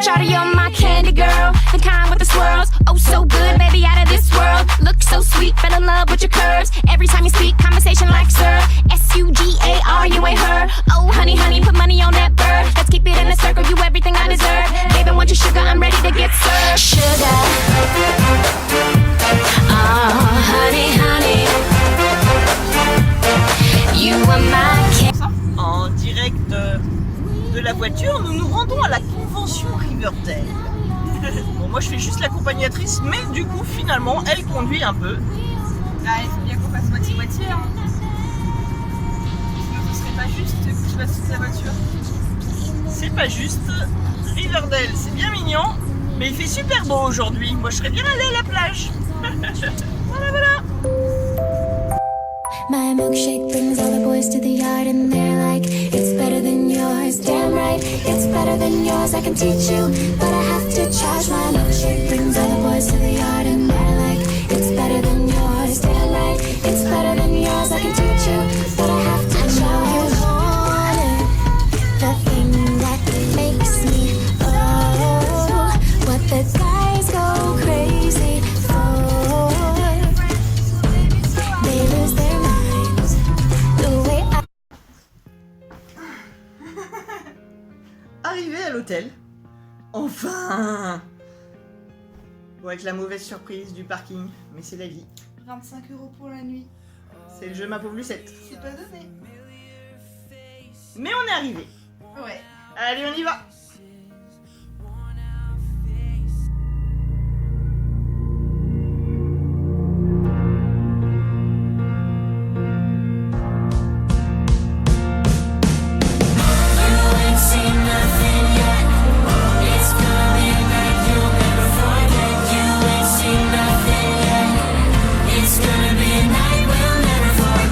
Shawty, you're my candy girl, the kind with the swirls. Oh, so good, baby, out of this world. Look so sweet, fell in love with your curves. Every time you speak, conversation like sir. S-U-G-A-R, you ain't her. Oh, honey, honey, put money on that bird. Let's keep it in a circle, you everything I deserve. Baby, want your sugar, I'm ready to get served. Sugar. Oh, honey, honey. You are my En direct de la voiture, nous nous rendons à la convention Riverdale. Bon, moi je fais juste l'accompagnatrice, mais du coup finalement elle conduit un peu. Ah, il faut bien qu'on fasse moitié-moitié. Hein. Sinon ce serait pas juste que je fasse toute la voiture. C'est pas juste. Riverdale, c'est bien mignon, mais il fait super beau aujourd'hui. Moi je serais bien allée à la plage. Voilà, voilà. My milkshake brings all the boys to the yard and they're like, it's better than yours, damn right, it's better than yours, I can teach you, but I have to charge. My milkshake brings all the boys to the yard and they're like, it's better than yours, damn right, it's better than yours, I can teach you, but I have to charge. The thing that makes me, oh, what the guys go crazy for, they lose their minds, the way I... Arrivé à l'hôtel. Enfin. Bon, avec la mauvaise surprise du parking, mais c'est la vie. 25 € pour la nuit. C'est le jeu ma pauvre Lucette. C'est pas donné. Mais on est arrivé. Ouais. Allez, on y va.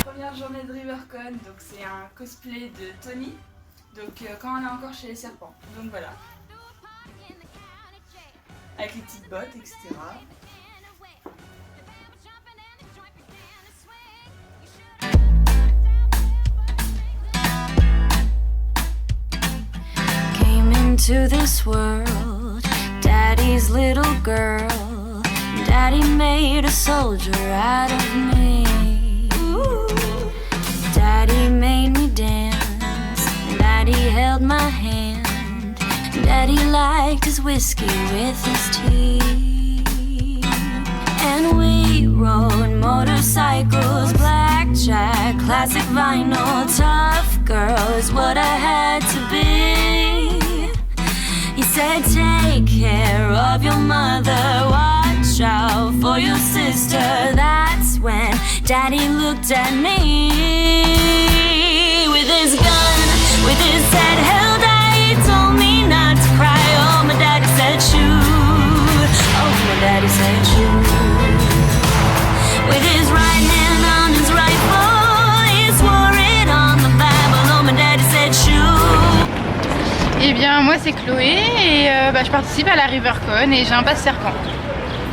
Première journée de RiverCon, donc c'est un cosplay de Tony. Donc quand on est encore chez les serpents. Donc voilà. Avec les petites bottes, etc. Came into this world, Daddy's little girl. Daddy made a soldier out of me. Daddy made me dance. Daddy held my hand. Daddy liked his whiskey with his tea. And we rode motorcycles, blackjack, classic vinyl. Tough girl is what I had to be. He said, take care of your mother, watch out for your sister. That's when Daddy looked at me. With his gun, with his head held high, he told me not to cry. Oh, my daddy said shoot. Oh, my daddy said shoot. With his right hand on his rifle, he swore it on the Bible. Oh, my daddy said shoot. Eh bien moi c'est Chloé et je participe à la RiverCon et j'ai un passe serpent.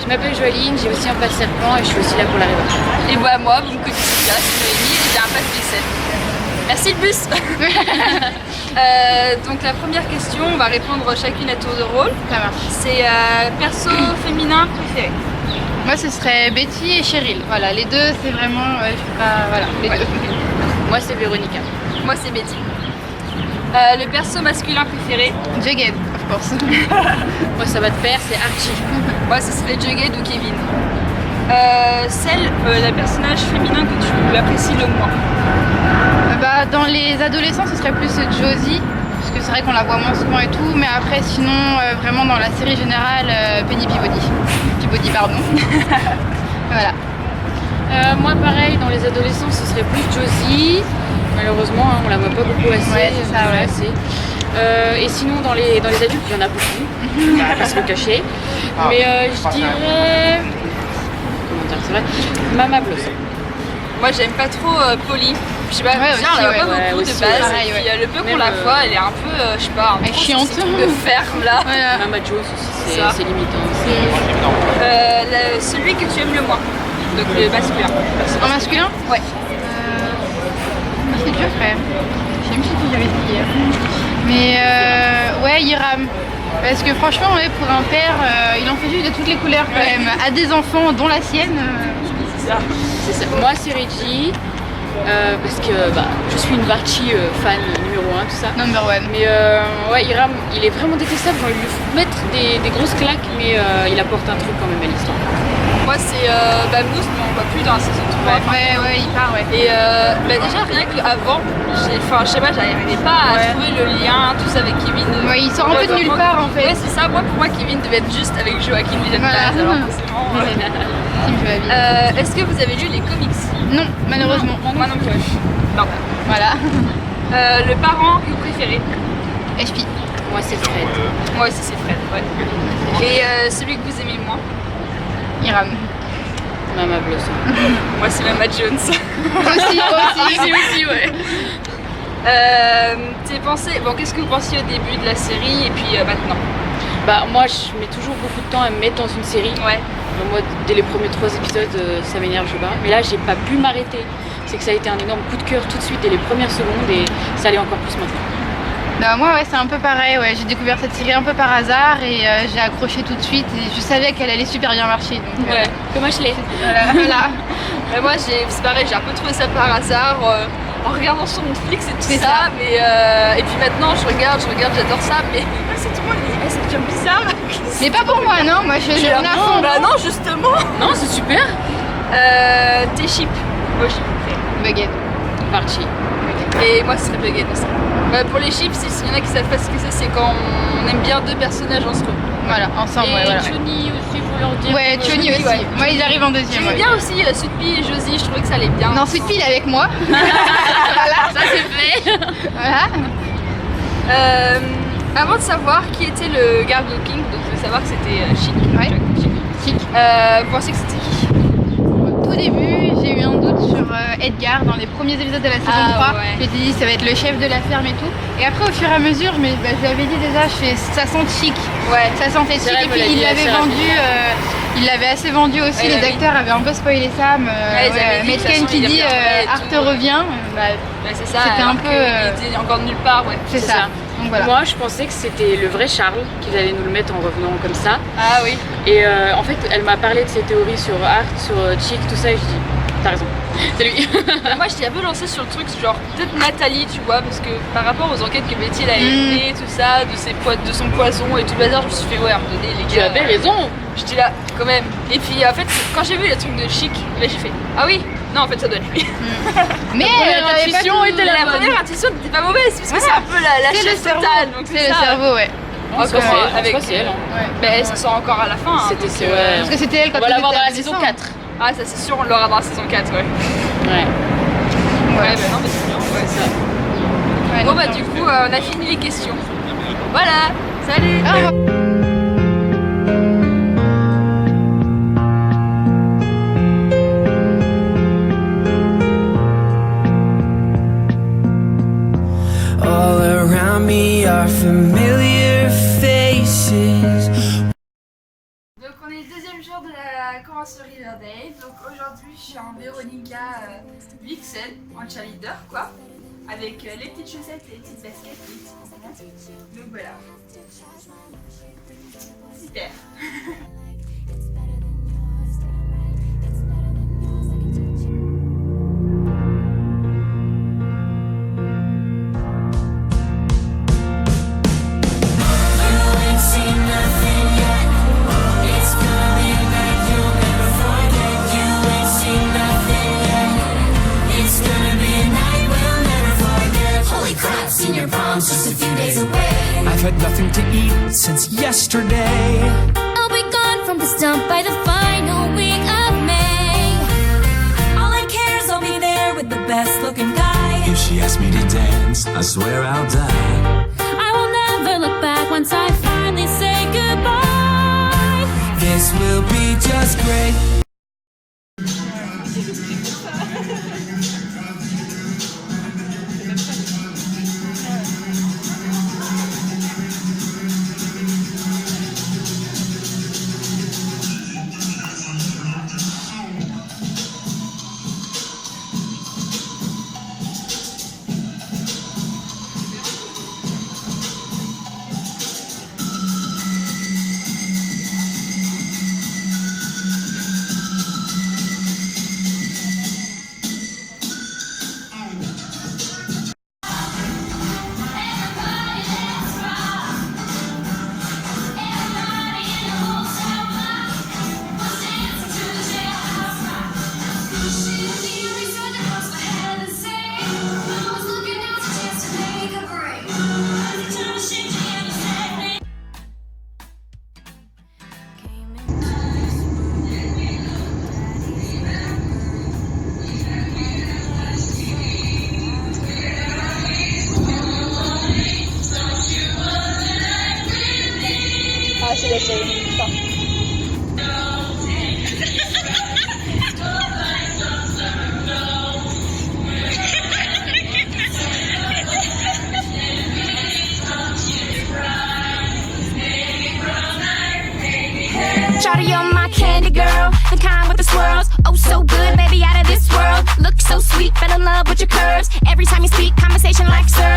Je m'appelle Joaline, j'ai aussi un passe serpent et je suis aussi là pour la RiverCon. Et bah moi, vous me connaissez bien, c'est Noémie et j'ai un pass Pixel. Merci le bus. Donc la première question, on va répondre chacune à tour de rôle. Ça marche. C'est perso féminin préféré. Moi ce serait Betty et Cheryl. Voilà, les deux c'est vraiment, je sais pas, voilà, les deux. Moi c'est Véronica. Moi c'est Betty. Le perso masculin préféré. Jughead, of course. Moi ça va de pair, c'est Archie. Moi ce serait Jughead ou Kevin. La personnage féminin que tu apprécies le moins. Dans les adolescents ce serait plus Josie. Parce que c'est vrai qu'on la voit moins souvent et tout. Mais après sinon vraiment dans la série générale Penny Peabody. Peabody pardon. Voilà. Moi pareil, dans les adolescents ce serait plus Josie. Malheureusement on la voit pas beaucoup assez. Ouais c'est ça ouais. Et sinon dans les adultes il y en a beaucoup. On va pas se le cacher. Mais je dirais... Comment dire, c'est vrai, Mama Blossom. Moi j'aime pas trop Polly. Je sais pas, Ouais, on la voit pas beaucoup aussi, de base. pareil, Et puis le peu qu'on la voit, elle est un peu, je sais pas, un peu chiante. de ferme là. Voilà. Mama Jones aussi, Ça. c'est limitant. Celui que tu aimes le moins. Donc le masculin. En masculin? Ouais. C'est dur frère. Je sais même si j'avais essayé. Mais ouais, Hiram. Parce que franchement, ouais, pour un père, il en fait juste de toutes les couleurs quand même. À des enfants, dont la sienne. C'est ça. C'est ça. Moi, c'est Reggie. Parce que je suis une Varchi fan numéro 1, tout ça. Number one. Mais ouais, Hiram, il est vraiment détestable. Genre, il lui faut mettre des grosses claques, mais il apporte un truc quand même à l'histoire. Moi c'est Bamous, mais on voit plus dans la saison 3. Ouais, il part, ouais. Et déjà rien qu'avant, je sais pas, j'arrivais pas à trouver le lien, tout ça avec Kevin. Ouais, il sort un peu de nulle part en fait. Ouais, c'est ça. Moi, pour moi, Kevin devait être juste avec Joachim Villeneuve. Voilà. Alors forcément. Team Joachim. Est-ce que vous avez lu les comics? Non, malheureusement. Moi non plus. Non. Voilà. Le parent que vous préférez? HP. Moi, c'est Fred. Moi aussi, c'est Fred. Ouais. Et celui que vous aimez moins? Hiram. Mama Blossom. Moi, c'est Mama Jones. aussi, ouais. Qu'est-ce que vous pensiez au début de la série et puis maintenant? Moi, je mets toujours beaucoup de temps à me mettre dans une série. Ouais. Moi, dès les premiers 3 épisodes, ça m'énerve, je sais pas. Mais là, j'ai pas pu m'arrêter. C'est que ça a été un énorme coup de cœur tout de suite dès les premières secondes et ça allait encore plus maintenant. Bah moi ouais, c'est un peu pareil, ouais. J'ai découvert cette série un peu par hasard et j'ai accroché tout de suite et je savais qu'elle allait super bien marcher. Donc, Ouais. Comme Ashley. voilà. Moi, c'est pareil, j'ai un peu trouvé ça par hasard en regardant sur Netflix et tout C'est ça. ça. Mais, et puis maintenant, je regarde, j'adore ça. Mais c'est tout le monde dit, ça devient bizarre. Mais pas pour moi, non. Moi je J'ai à fond. Bah non, justement. Non, c'est super. Tes chips. Moi, j'ai Bugged. Varchi. Et moi, ce serait Bugged aussi. Pour les chips, il y en a qui savent pas ce que c'est quand on aime bien 2 personnages ensemble. Voilà, ensemble, Et ouais, voilà. Johnny aussi, faut leur dire. Ouais, Johnny aussi. ouais. Moi ils arrivent en deuxième. J'aimais Ouais. bien aussi Sweet Pea et Josie, je trouvais que ça allait bien. Non, Sweet Pea il est avec moi. Ça c'est fait. Voilà. Avant de savoir qui était le garde de King, donc de savoir que c'était Chic. Ouais. Chic. Vous pensez que c'était qui? Au tout début, j'ai eu un doute sur Edgar dans les premiers épisodes de la saison 3. Ouais. Je m'étais dit ça va être le chef de la ferme et tout. Et après au fur et à mesure, je l'avais dit déjà, ça sent chic. Ouais. Ça sentait C'est chic vrai, et vous puis l'avez il dit l'avait assez vendu, il l'avait assez vendu aussi, Ouais, les oui. acteurs avaient un peu spoilé ça. Ouais, ils avaient dit, de toute Metken façon, qui il dit reviendrait et Art tout. revient, bah, Ouais, c'est ça. C'était alors un peu, qu'il était encore de nulle part, ouais. c'est ça. Donc voilà. Moi, je pensais que c'était le vrai Charles, qu'ils allaient nous le mettre en revenant comme ça. Ah oui. Et en fait, elle m'a parlé de ses théories sur Art, sur Chic, tout ça, et je dis, t'as raison, c'est lui. Moi, j'étais un peu lancée sur le truc, genre peut-être Nathalie, tu vois, parce que par rapport aux enquêtes que Betty elle a menées, tout ça, de son poison et tout le bazar, je me suis fait, ouais, à un moment donné, les Tu gars. avais raison. J'étais là, quand même. Et puis, en fait, quand j'ai vu les trucs de Chic, là, j'ai fait, ah oui, non, en fait, ça doit être lui. Mais première t'avais pas intuition tout- était la La bonne. première intuition n'était pas mauvaise, parce que c'est un peu la C'est le chef cerveau. totale, donc C'est le ça. cerveau, ouais. En soi, Encore c'est elle. Hein. Ouais. Ben, ça sort encore à la fin. Hein, C'était donc, c'est ouais. Parce que c'était elle quand On va elle l'avoir était dans la saison adolescente. 4. Ah, ça c'est sûr, on l'aura dans la saison 4, ouais. Ouais. Ouais, ben non, mais c'est bien, ouais. Ça. Ouais, Bon, donc, bah, du coup, on a fini les questions. Voilà, salut! au revoir. All around me are familiar faces. Donc, on est le deuxième jour de la convention Riverdale. Donc, aujourd'hui, je suis en Véronica Vixen, en cheerleader, quoi. Avec les petites chaussettes, les petites baskets, les petits pantalons. Donc, voilà. Super! Senior prom's just a few days away. I've had nothing to eat since yesterday. I'll be gone from the stump by the final week of May. All I care is I'll be there with the best looking guy. If she asks me to dance, I swear I'll die. I will never look back once I finally say goodbye. This will be just great. c'est la série. Shawty, you're my candy girl, the kind with the swirls. Oh, so good, baby, out of this world. Look so sweet, fell in love with your curves. Every time you speak, conversation like sir.